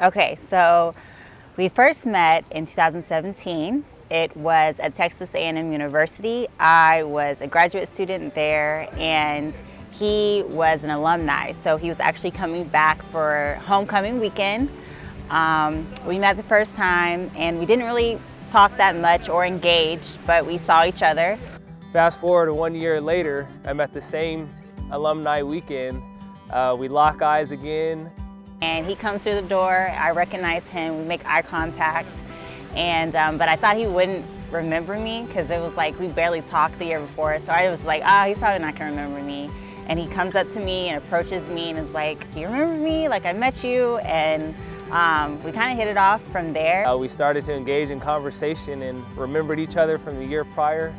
Okay, so we first met in 2017. It was at Texas A&M University. I was a graduate student there, and he was an alumni. So he was actually coming back for homecoming weekend. We met the first time, and we didn't really talk that much or engage, but we saw each other. Fast forward to 1 year later, I'm at the same alumni weekend. We lock eyes again. And he comes through the door, I recognize him, we make eye contact, and but I thought he wouldn't remember me because it was like we barely talked the year before, so I was like, he's probably not gonna remember me. And he comes up to me and approaches me and is like, do you remember me? Like, I met you, and we kind of hit it off from there. We started to engage in conversation and remembered each other from the year prior,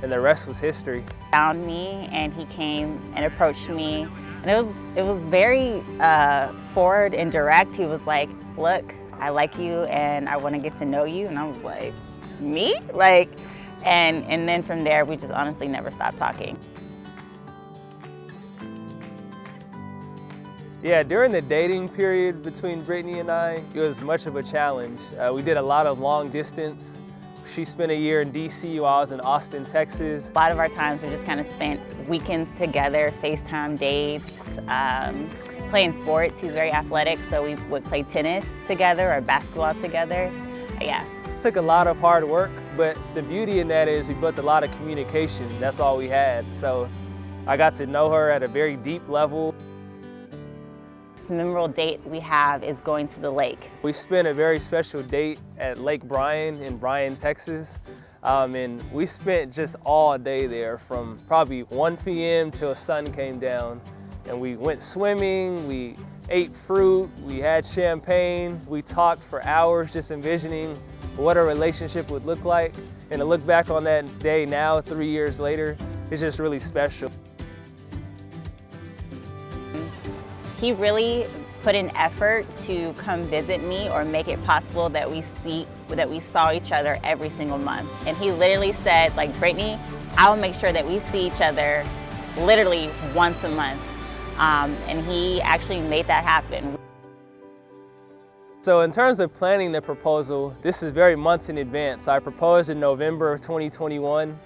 and the rest was history. He found me and he came and approached me. And it was very forward and direct. He was like, look, I like you and I want to get to know you. And I was like, me? Like, and then from there, we just honestly never stopped talking. Yeah, during the dating period between Brittany and I, it was much of a challenge. We did a lot of long distance. She spent a year in DC while I was in Austin, Texas. A lot of our times we just kind of spent weekends together, FaceTime dates, playing sports. He's very athletic, so we would play tennis together or basketball together. Yeah. It took a lot of hard work, but the beauty in that is we built a lot of communication. That's all we had. So I got to know her at a very deep level. Memorable date we have is going to the lake. We spent a very special date at Lake Bryan in Bryan, Texas. And we spent just all day there from probably 1 p.m. till sun came down. And we went swimming, we ate fruit, we had champagne, we talked for hours just envisioning what a relationship would look like. And to look back on that day now, 3 years later, it's just really special. He really put in effort to come visit me or make it possible that we saw each other every single month. And he literally said, like, Brittany, I will make sure that we see each other literally once a month. And he actually made that happen. So in terms of planning the proposal, this is very months in advance. I proposed in November of 2021.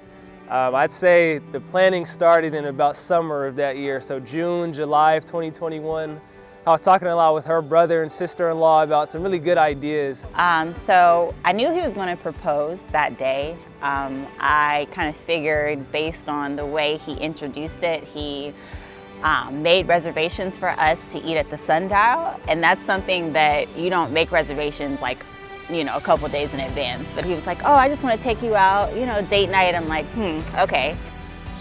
I'd say the planning started in about summer of that year, so June, July of 2021. I was talking a lot with her brother and sister-in-law about some really good ideas. So I knew he was going to propose that day. I kind of figured based on the way he introduced it, he made reservations for us to eat at the Sundial, and that's something that you don't make reservations like, you know, a couple days in advance. But he was like, oh, I just want to take you out, you know, date night. I'm like, okay.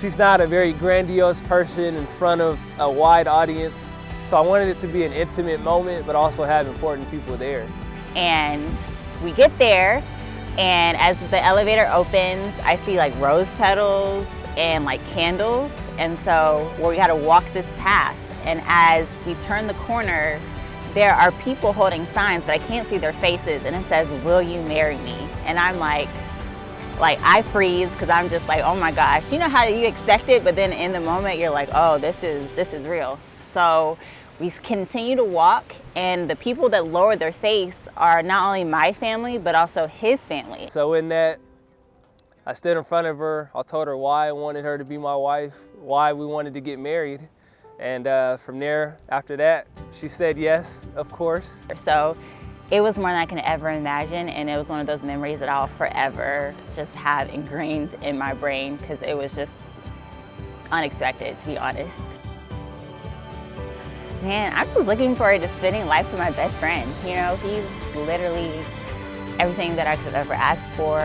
She's not a very grandiose person in front of a wide audience, so I wanted it to be an intimate moment, but also have important people there. And we get there, and as the elevator opens, I see like rose petals and like candles. And so we had to walk this path. And as we turn the corner, there are people holding signs, but I can't see their faces, and it says, will you marry me? And I'm like I freeze, because I'm just like, oh my gosh. You know how you expect it, but then in the moment you're like, oh, this is real. So we continue to walk, and the people that lower their face are not only my family, but also his family. So in that, I stood in front of her. I told her why I wanted her to be my wife, why we wanted to get married. And from there, after that, she said yes, of course. So it was more than I can ever imagine, and it was one of those memories that I'll forever just have ingrained in my brain, because it was just unexpected, to be honest. Man, I was looking forward to spending life with my best friend. You know, he's literally everything that I could ever ask for,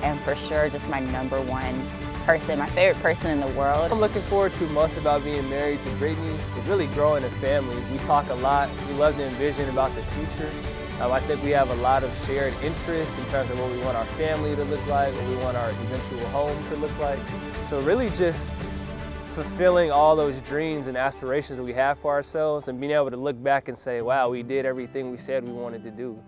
and for sure just my #1 person, my favorite person in the world. I'm looking forward to most about being married to Brittany is really growing a family. We talk a lot. We love to envision about the future. I think we have a lot of shared interest in terms of what we want our family to look like, what we want our eventual home to look like. So really just fulfilling all those dreams and aspirations that we have for ourselves, and being able to look back and say, wow, we did everything we said we wanted to do.